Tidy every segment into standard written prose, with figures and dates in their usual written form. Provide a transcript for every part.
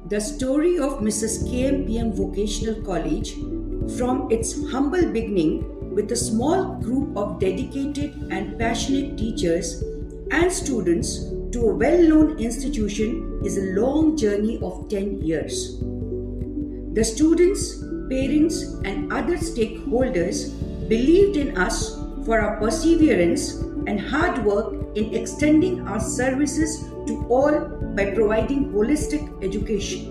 The story of Mrs. KMPM Vocational College, from its humble beginning with a small group of dedicated and passionate teachers and students to a well-known institution, is a long journey of 10 years. The students, parents, and other stakeholders believed in us for our perseverance and hard work in extending our services to all by providing holistic education.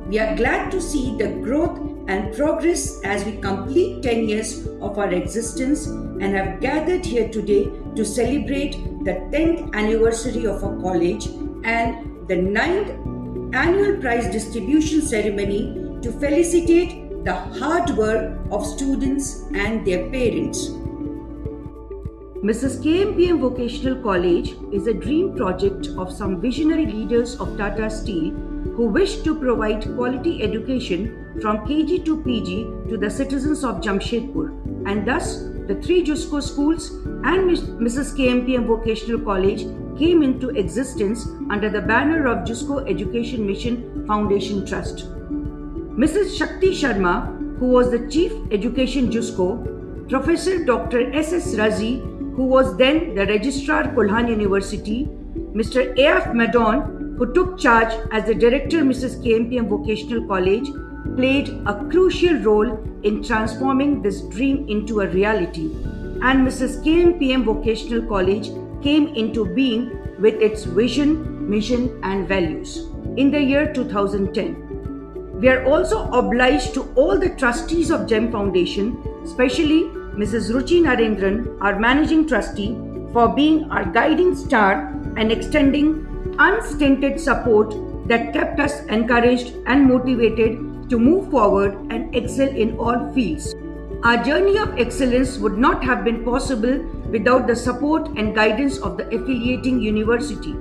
We are glad to see the growth and progress as we complete 10 years of our existence and have gathered here today to celebrate the 10th anniversary of our college and the 9th annual prize distribution ceremony to felicitate the hard work of students and their parents. Mrs. KMPM Vocational College is a dream project of some visionary leaders of Tata Steel who wish to provide quality education from KG to PG to the citizens of Jamshedpur, and thus the three JUSCO schools and Mrs. KMPM Vocational College came into existence under the banner of JUSCO Education Mission Foundation Trust. Mrs. Shakti Sharma, who was the Chief Education JUSCO, Professor Dr. S.S. Razi, who was then the Registrar Kulhan University, Mr. A.F. Madon, who took charge as the Director Mrs. KMPM Vocational College, played a crucial role in transforming this dream into a reality, and Mrs. KMPM Vocational College came into being with its vision, mission and values in the year 2010. We are also obliged to all the trustees of GEM Foundation, especially Mrs. Ruchi Narendran, our Managing Trustee, for being our guiding star and extending unstinted support that kept us encouraged and motivated to move forward and excel in all fields. Our journey of excellence would not have been possible without the support and guidance of the affiliating university.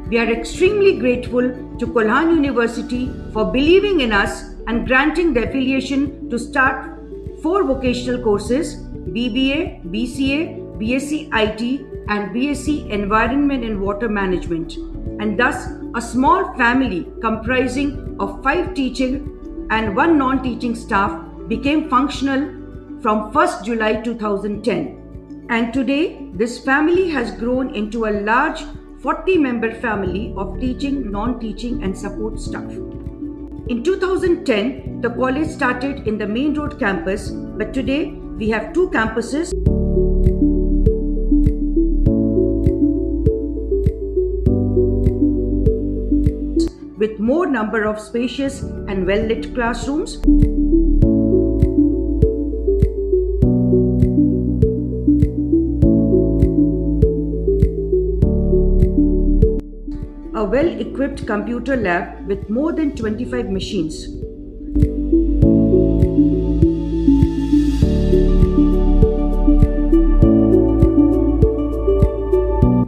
We are extremely grateful to Kulhan University for believing in us and granting the affiliation to start 4 vocational courses: BBA, BCA, BSc IT and BSc Environment and Water Management, and thus a small family comprising of 5 teaching and 1 non-teaching staff became functional from 1st July 2010. And today, this family has grown into a large 40-member family of teaching, non-teaching and support staff. In 2010, the college started in the Main Road campus, but today we have 2 campuses. With more number of spacious and well-lit classrooms. A well-equipped computer lab with more than 25 machines.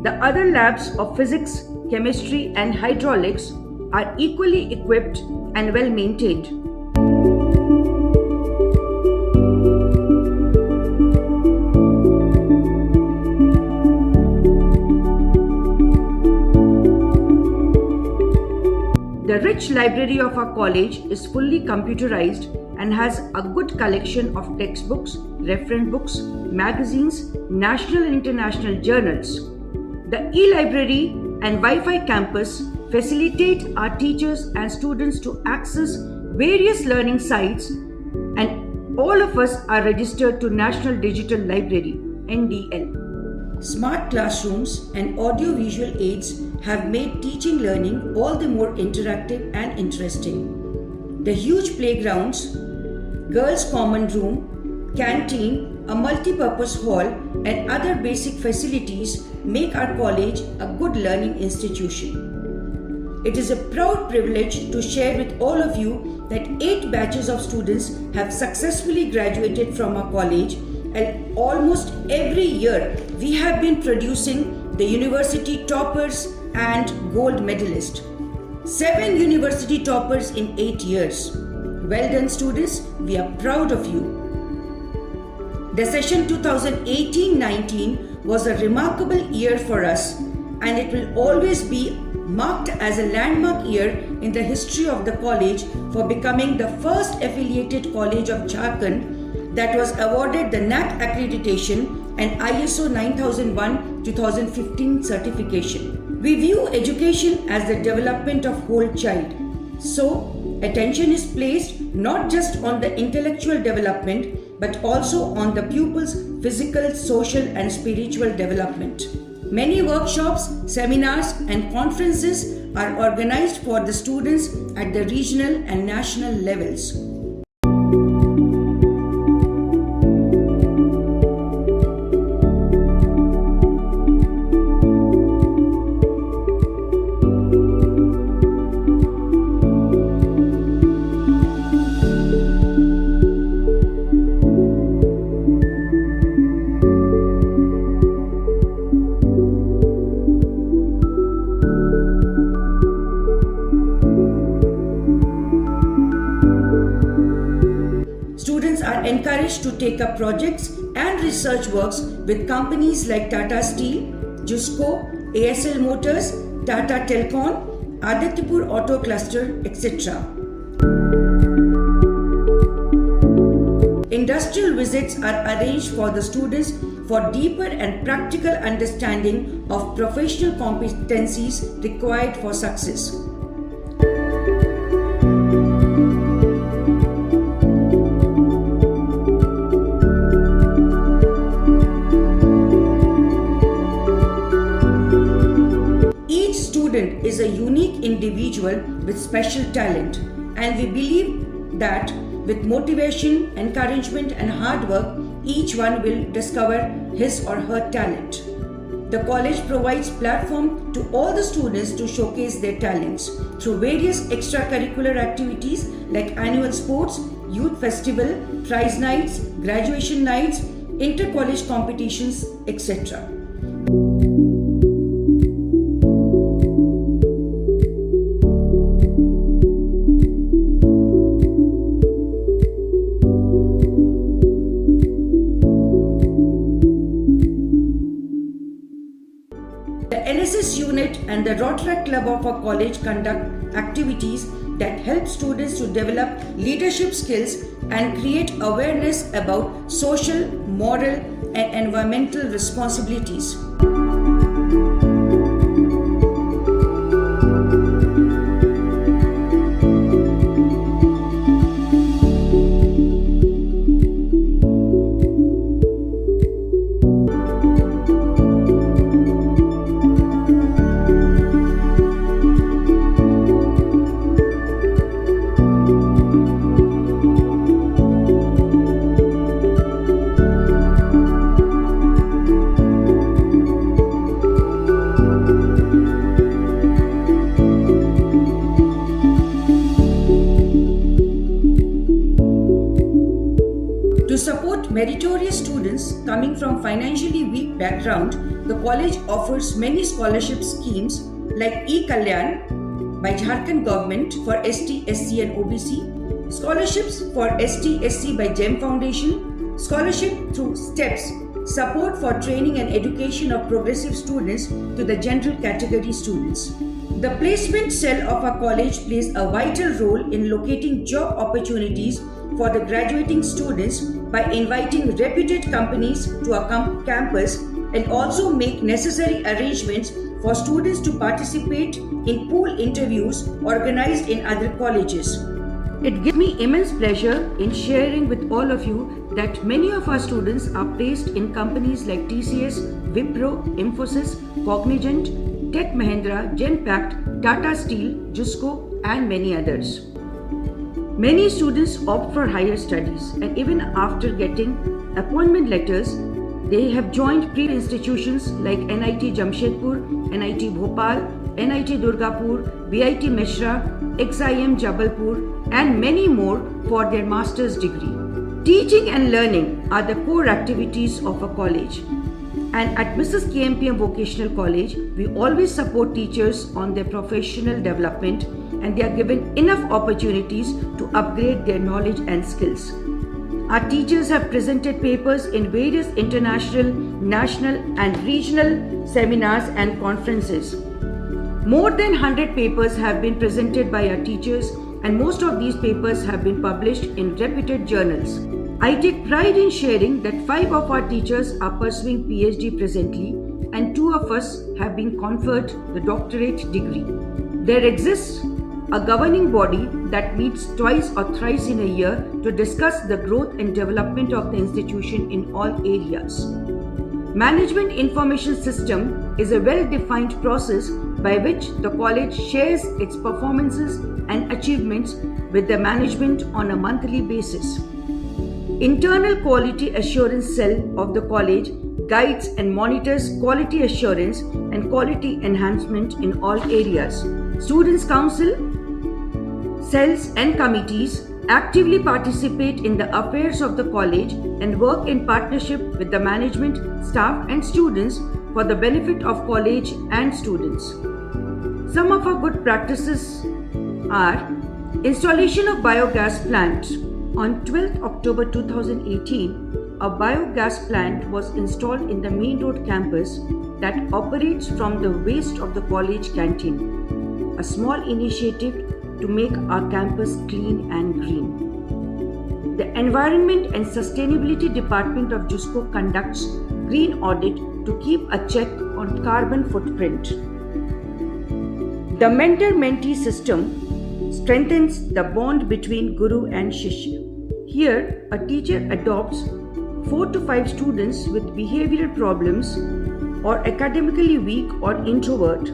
The other labs of physics, chemistry and hydraulics are equally equipped and well maintained. The rich library of our college is fully computerized and has a good collection of textbooks, reference books, magazines, national and international journals. The e-library and Wi-Fi campus facilitate our teachers and students to access various learning sites, and all of us are registered to National Digital Library, NDL. Smart classrooms and audio-visual aids have made teaching learning all the more interactive and interesting. The huge playgrounds, girls' common room, canteen, a multi-purpose hall and other basic facilities make our college a good learning institution. It is a proud privilege to share with all of you that 8 batches of students have successfully graduated from our college, and almost every year we have been producing the university toppers and gold medalists. 7 university toppers in 8 years. Well done students, we are proud of you. The session 2018-19 was a remarkable year for us, and it will always be marked as a landmark year in the history of the college for becoming the first affiliated college of Jharkhand that was awarded the NAC accreditation and ISO 9001-2015 certification. We view education as the development of whole child. So, attention is placed not just on the intellectual development but also on the pupil's physical, social and spiritual development. Many workshops, seminars and conferences are organized for the students at the regional and national levels. Students are encouraged to take up projects and research works with companies like Tata Steel, JUSCO, ASL Motors, Tata Telcon, Adityapur Auto Cluster, etc. Industrial visits are arranged for the students for deeper and practical understanding of professional competencies required for success. Is a unique individual with special talent, and we believe that with motivation, encouragement and hard work, each one will discover his or her talent. The college provides platform to all the students to showcase their talents through various extracurricular activities like annual sports, youth festival, prize nights, graduation nights, inter-college competitions, etc. The NSS unit and the Rotaract Club of our college conduct activities that help students to develop leadership skills and create awareness about social, moral, and environmental responsibilities. To support meritorious students coming from financially weak background, the college offers many scholarship schemes like E-Kalyan by Jharkhand government for ST, SC and OBC, scholarships for ST, SC by GEM Foundation, scholarship through STEPS, support for training and education of progressive students to the general category students. The placement cell of our college plays a vital role in locating job opportunities for the graduating students by inviting reputed companies to our campus and also make necessary arrangements for students to participate in pool interviews organized in other colleges. It gives me immense pleasure in sharing with all of you that many of our students are placed in companies like TCS, Wipro, Infosys, Cognizant, Tech Mahindra, Genpact, Tata Steel, JUSCO and many others. Many students opt for higher studies, and even after getting appointment letters, they have joined pre-institutions like NIT Jamshedpur, NIT Bhopal, NIT Durgapur, VIT Mishra, XIM Jabalpur and many more for their master's degree. Teaching and learning are the core activities of a college. And at Mrs. KMPM Vocational College, we always support teachers on their professional development, and they are given enough opportunities to upgrade their knowledge and skills. Our teachers have presented papers in various international, national and regional seminars and conferences. More than 100 papers have been presented by our teachers, and most of these papers have been published in reputed journals. I take pride in sharing that 5 of our teachers are pursuing PhD presently, and 2 of us have been conferred the doctorate degree. There exists a governing body that meets twice or thrice in a year to discuss the growth and development of the institution in all areas. Management Information System is a well-defined process by which the college shares its performances and achievements with the management on a monthly basis. Internal Quality Assurance Cell of the college guides and monitors quality assurance and quality enhancement in all areas. Students' Council, cells and committees actively participate in the affairs of the college and work in partnership with the management, staff and students for the benefit of college and students. Some of our good practices are installation of biogas plant. On 12th October 2018, a biogas plant was installed in the Main Road campus that operates from the waste of the college canteen, a small initiative to make our campus clean and green. The Environment and Sustainability Department of JUSCO conducts green audit to keep a check on carbon footprint. The mentor-mentee system strengthens the bond between Guru and Shishya. Here, a teacher adopts 4 to 5 students with behavioral problems or academically weak or introvert.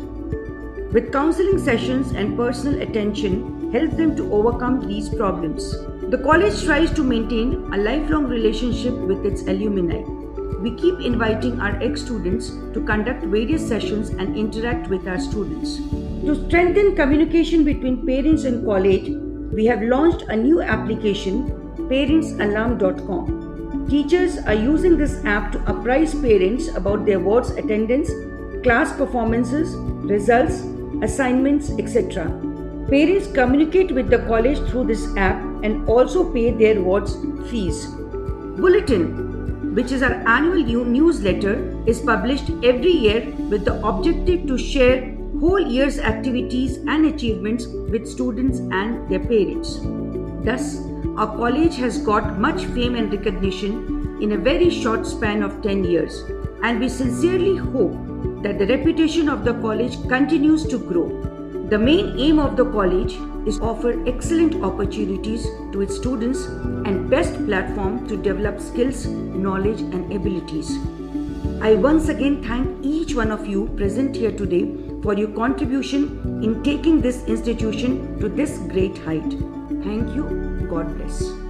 With counseling sessions and personal attention, helps them to overcome these problems. The college tries to maintain a lifelong relationship with its alumni. We keep inviting our ex-students to conduct various sessions and interact with our students. To strengthen communication between parents and college, we have launched a new application, parentsalarm.com. Teachers are using this app to apprise parents about their ward's attendance, class performances, results, assignments, etc. Parents communicate with the college through this app and also pay their ward's fees. Bulletin, which is our annual newsletter, is published every year with the objective to share whole year's activities and achievements with students and their parents. Thus, our college has got much fame and recognition in a very short span of 10 years, and we sincerely hope that the reputation of the college continues to grow. The main aim of the college is to offer excellent opportunities to its students and best platform to develop skills, knowledge and abilities. I once again thank each one of you present here today for your contribution in taking this institution to this great height. Thank you. God bless.